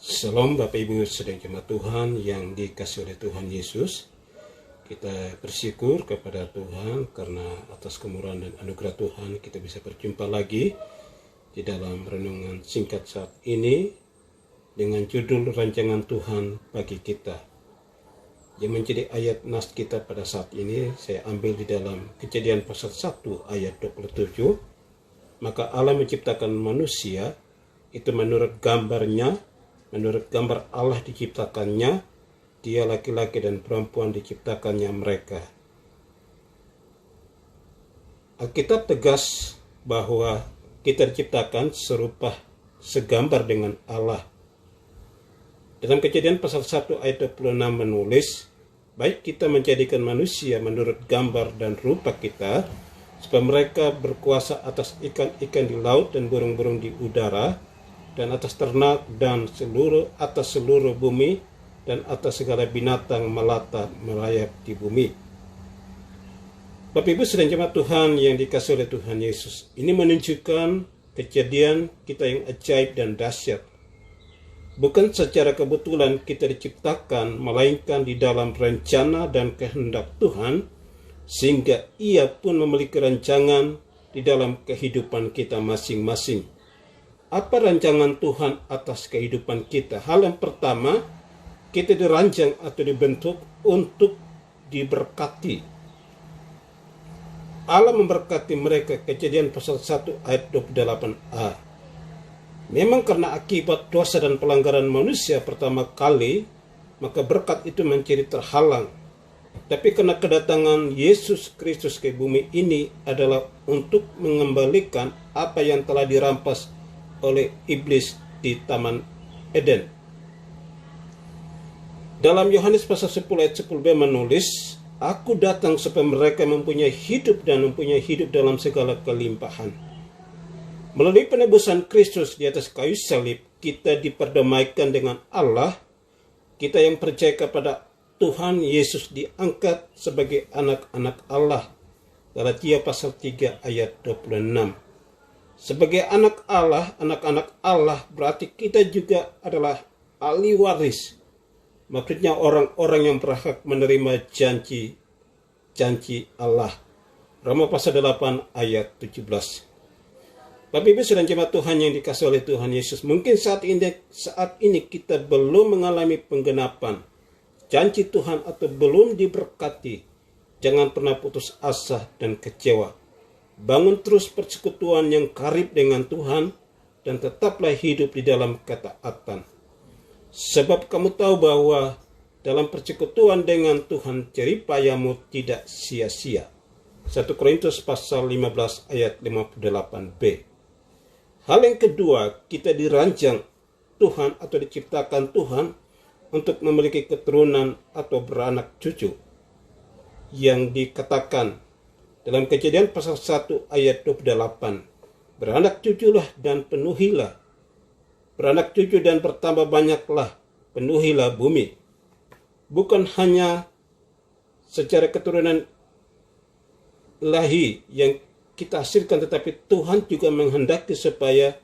Salam Bapak Ibu sedang jemaat Tuhan yang dikasihi oleh Tuhan Yesus. Kita bersyukur kepada Tuhan karena atas kemurahan dan anugerah Tuhan kita bisa berjumpa lagi di dalam renungan singkat saat ini dengan judul Rancangan Tuhan bagi kita. Yang menjadi ayat nas kita pada saat ini saya ambil di dalam Kejadian pasal 1 ayat 27. Maka Allah menciptakan manusia itu menurut gambarnya, menurut gambar Allah diciptakannya, dia laki-laki dan perempuan diciptakannya mereka. Alkitab tegas bahwa kita diciptakan serupa segambar dengan Allah. Dalam Kejadian pasal 1 ayat 26 menulis, baik kita menjadikan manusia menurut gambar dan rupa kita, supaya mereka berkuasa atas ikan-ikan di laut dan burung-burung di udara, dan atas ternak dan atas seluruh bumi, dan atas segala binatang melata merayap di bumi. Bapak Ibu sedang jemaat Tuhan yang dikasihi oleh Tuhan Yesus, ini menunjukkan kejadian kita yang ajaib dan dahsyat. Bukan secara kebetulan kita diciptakan, melainkan di dalam rencana dan kehendak Tuhan, sehingga Ia pun memiliki rancangan di dalam kehidupan kita masing-masing. Apa rancangan Tuhan atas kehidupan kita? Hal yang pertama, kita dirancang atau dibentuk untuk diberkati. Allah memberkati mereka, Kejadian pasal 1 ayat 28a. Memang karena akibat dosa dan pelanggaran manusia pertama kali, maka berkat itu menjadi terhalang. Tapi karena kedatangan Yesus Kristus ke bumi ini adalah untuk mengembalikan apa yang telah dirampas oleh iblis di Taman Eden. Dalam Yohanes pasal 10 ayat 10b menulis, Aku datang supaya mereka mempunyai hidup dan mempunyai hidup dalam segala kelimpahan. Melalui penebusan Kristus di atas kayu salib, kita diperdamaikan dengan Allah. Kita yang percaya kepada Tuhan Yesus diangkat sebagai anak-anak Allah. Galatia pasal 3 ayat 26. Sebagai anak-anak Allah berarti kita juga adalah ahli waris. Maksudnya orang-orang yang berhak menerima janji Allah. Roma pasal 8 ayat 17. Bapak Ibu sedang jemaat Tuhan yang dikasihi oleh Tuhan Yesus, mungkin saat ini kita belum mengalami penggenapan janji Tuhan atau belum diberkati. Jangan pernah putus asa dan kecewa. Bangun terus persekutuan yang karib dengan Tuhan dan tetaplah hidup di dalam ketaatan. Sebab kamu tahu bahwa dalam persekutuan dengan Tuhan jeripayamu tidak sia-sia. 1 Korintus pasal 15 ayat 58b. Hal yang kedua, kita dirancang Tuhan atau diciptakan Tuhan untuk memiliki keturunan atau beranak cucu. Yang dikatakan dalam Kejadian pasal 1 ayat 28, beranak cuculah dan penuhilah. Beranak cucu dan bertambah banyaklah, penuhilah bumi. Bukan hanya secara keturunan ilahi yang kita hasilkan, tetapi Tuhan juga menghendaki supaya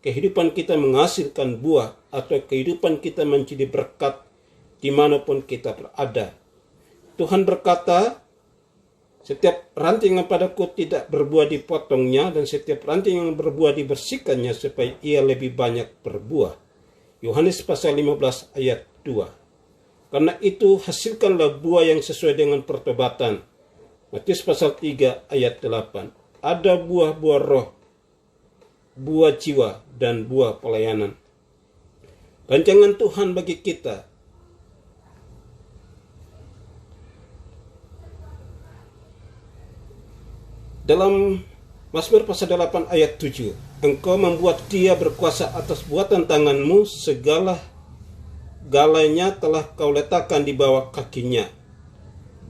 kehidupan kita menghasilkan buah atau kehidupan kita menjadi berkat dimanapun kita berada. Tuhan berkata, setiap ranting yang padaku tidak berbuah dipotongnya, dan setiap ranting yang berbuah dibersihkannya supaya ia lebih banyak berbuah. Yohanes pasal 15 ayat 2. Karena itu hasilkanlah buah yang sesuai dengan pertobatan. Matius pasal 3 ayat 8. Ada buah-buah roh, buah jiwa, dan buah pelayanan. Rancangan Tuhan bagi kita. Dalam Mazmur pasal 8 ayat 7, Engkau membuat dia berkuasa atas buatan tanganmu, galanya telah kau letakkan di bawah kakinya.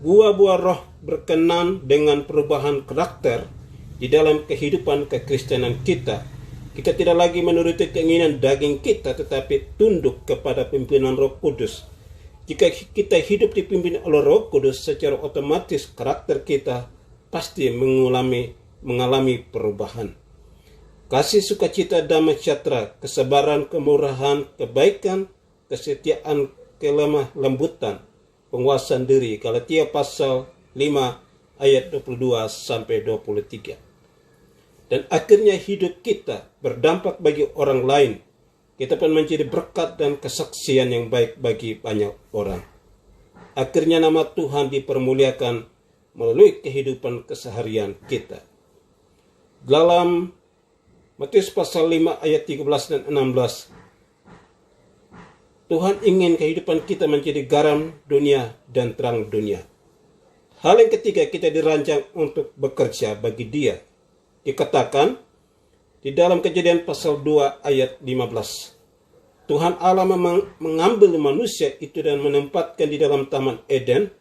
Buah-buah roh berkenan dengan perubahan karakter di dalam kehidupan kekristenan kita. Kita tidak lagi menuruti keinginan daging kita, tetapi tunduk kepada pimpinan Roh Kudus. Jika kita hidup dipimpin oleh Roh Kudus, secara otomatis karakter kita pasti mengalami perubahan. kasih, sukacita, damai sejahtera, kesabaran, kemurahan, kebaikan, kesetiaan, kelemah lembutan, penguasaan diri. Galatia pasal 5 ayat 22 sampai 23. Dan akhirnya hidup kita berdampak bagi orang lain. Kita pun menjadi berkat dan kesaksian yang baik bagi banyak orang. Akhirnya nama Tuhan dipermuliakan melalui kehidupan keseharian kita. Dalam Matius pasal 5 ayat 13 dan 16, Tuhan ingin kehidupan kita menjadi garam dunia dan terang dunia. Hal yang ketiga, kita dirancang untuk bekerja bagi Dia. Dikatakan di dalam Kejadian pasal 2 ayat 15, Tuhan Allah mengambil manusia itu dan menempatkan di dalam Taman Eden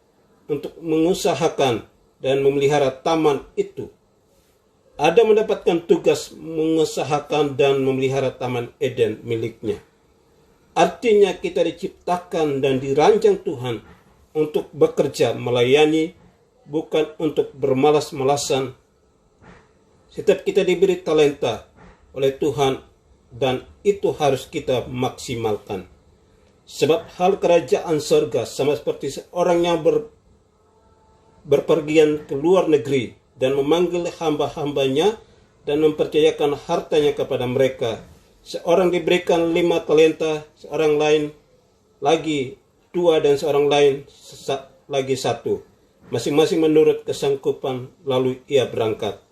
untuk mengusahakan dan memelihara taman itu. Adam mendapatkan tugas mengusahakan dan memelihara Taman Eden miliknya. Artinya kita diciptakan dan dirancang Tuhan untuk bekerja melayani, bukan untuk bermalas-malasan. Setiap kita diberi talenta oleh Tuhan dan itu harus kita maksimalkan. Sebab hal kerajaan surga sama seperti seorang yang berpergian ke luar negeri dan memanggil hamba-hambanya dan mempercayakan hartanya kepada mereka. Seorang diberikan 5 talenta, seorang lain lagi 2, dan seorang lain lagi 1. Masing-masing menurut kesanggupan, lalu ia berangkat.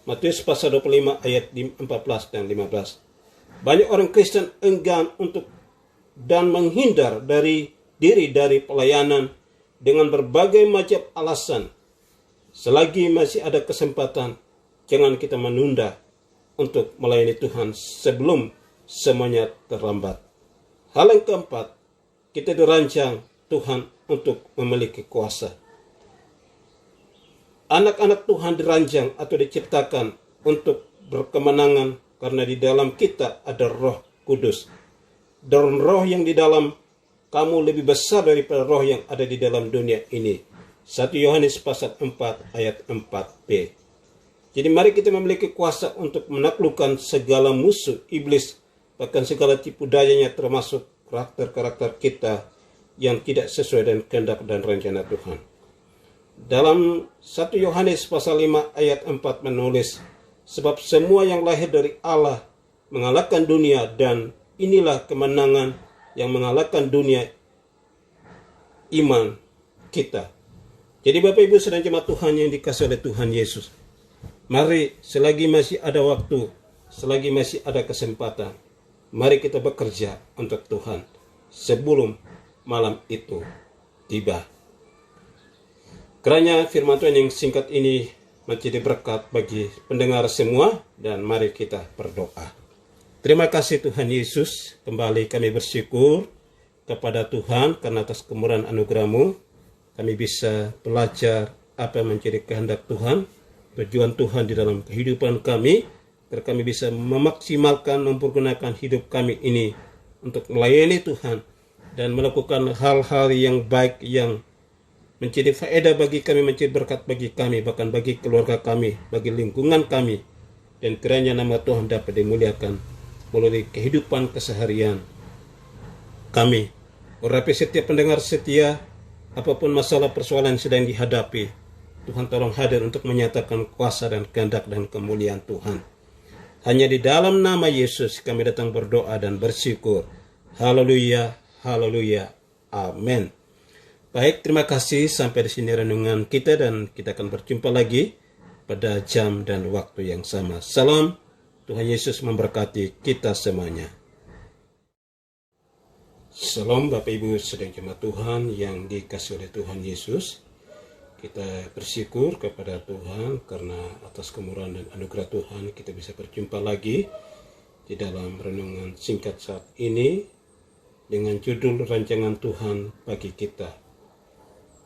Matius pasal 25 ayat 14 dan 15. Banyak orang Kristen enggan untuk dan menghindar dari pelayanan dengan berbagai macam alasan. Selagi masih ada kesempatan, jangan kita menunda untuk melayani Tuhan sebelum semuanya terlambat. Hal yang keempat, kita dirancang Tuhan untuk memiliki kuasa. Anak-anak Tuhan dirancang atau diciptakan untuk berkemenangan karena di dalam kita ada Roh Kudus. Dan roh yang di dalam kamu lebih besar daripada roh yang ada di dalam dunia ini. 1 Yohanes pasal 4 ayat 4b. Jadi mari kita memiliki kuasa untuk menaklukkan segala musuh iblis, bahkan segala tipu dayanya, termasuk karakter-karakter kita yang tidak sesuai dengan kehendak dan rencana Tuhan. Dalam 1 Yohanes pasal 5 ayat 4 menulis, sebab semua yang lahir dari Allah mengalahkan dunia, dan inilah kemenangan yang mengalahkan dunia, iman kita. Jadi Bapak Ibu saudara jemaat Tuhan yang dikasihi oleh Tuhan Yesus, mari selagi masih ada waktu, selagi masih ada kesempatan, mari kita bekerja untuk Tuhan sebelum malam itu tiba. Kiranya firman Tuhan yang singkat ini menjadi berkat bagi pendengar semua, dan mari kita berdoa. Terima kasih Tuhan Yesus, kembali kami bersyukur kepada Tuhan karena atas kemurahan anugerah-Mu kami bisa belajar apa yang menjadi kehendak Tuhan, tujuan Tuhan di dalam kehidupan kami, agar kami bisa memaksimalkan, mempergunakan hidup kami ini untuk melayani Tuhan dan melakukan hal-hal yang baik yang menjadi faedah bagi kami, menjadi berkat bagi kami, bahkan bagi keluarga kami, bagi lingkungan kami. Dan kiranya nama Tuhan dapat dimuliakan melalui kehidupan keseharian kami. Urapi setiap pendengar setia, apapun masalah persoalan yang sedang dihadapi, Tuhan tolong hadir untuk menyatakan kuasa dan kehendak dan kemuliaan Tuhan. Hanya di dalam nama Yesus kami datang berdoa dan bersyukur. Haleluya, haleluya, amin. Baik, terima kasih. Sampai di sini renungan kita, dan kita akan berjumpa lagi pada jam dan waktu yang sama. Salam, Tuhan Yesus memberkati kita semuanya. Salam Bapak Ibu sedang jemaat Tuhan yang dikasihi oleh Tuhan Yesus. Kita bersyukur kepada Tuhan karena atas kemurahan dan anugerah Tuhan kita bisa berjumpa lagi di dalam renungan singkat saat ini dengan judul rancangan Tuhan bagi kita.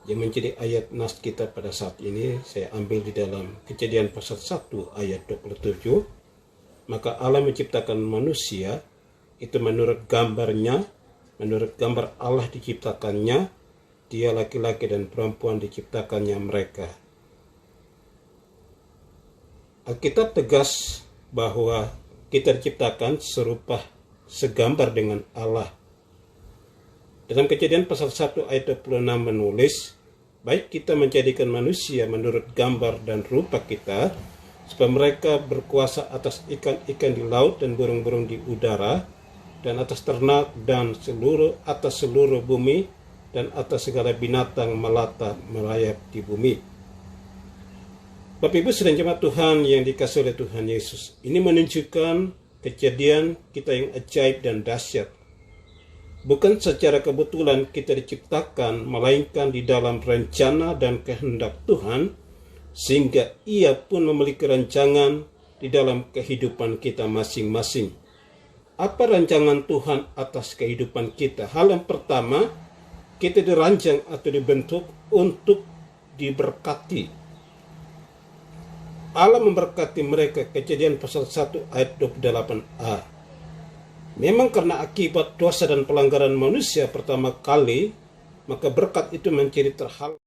Yang menjadi ayat nas kita pada saat ini saya ambil di dalam Kejadian pasal 1 ayat 27. Maka Allah menciptakan manusia itu menurut gambarnya, menurut gambar Allah diciptakannya, dia laki-laki dan perempuan diciptakannya mereka. Alkitab tegas bahwa kita diciptakan serupa segambar dengan Allah. Dalam Kejadian pasal 1 ayat 26 menulis, baik kita menjadikan manusia menurut gambar dan rupa kita, supaya mereka berkuasa atas ikan-ikan di laut dan burung-burung di udara, dan atas ternak dan atas seluruh bumi, dan atas segala binatang melata merayap di bumi. Bapak Ibu sedang jemaat Tuhan yang dikasihi oleh Tuhan Yesus, ini menunjukkan kejadian kita yang ajaib dan dahsyat. Bukan secara kebetulan kita diciptakan, melainkan di dalam rencana dan kehendak Tuhan, sehingga Ia pun memiliki rancangan di dalam kehidupan kita masing-masing. Apa rancangan Tuhan atas kehidupan kita? Hal yang pertama, kita dirancang atau dibentuk untuk diberkati. Allah memberkati mereka, Kejadian pasal 1 ayat 28a. Memang karena akibat dosa dan pelanggaran manusia pertama kali, maka berkat itu menjadi terhalang.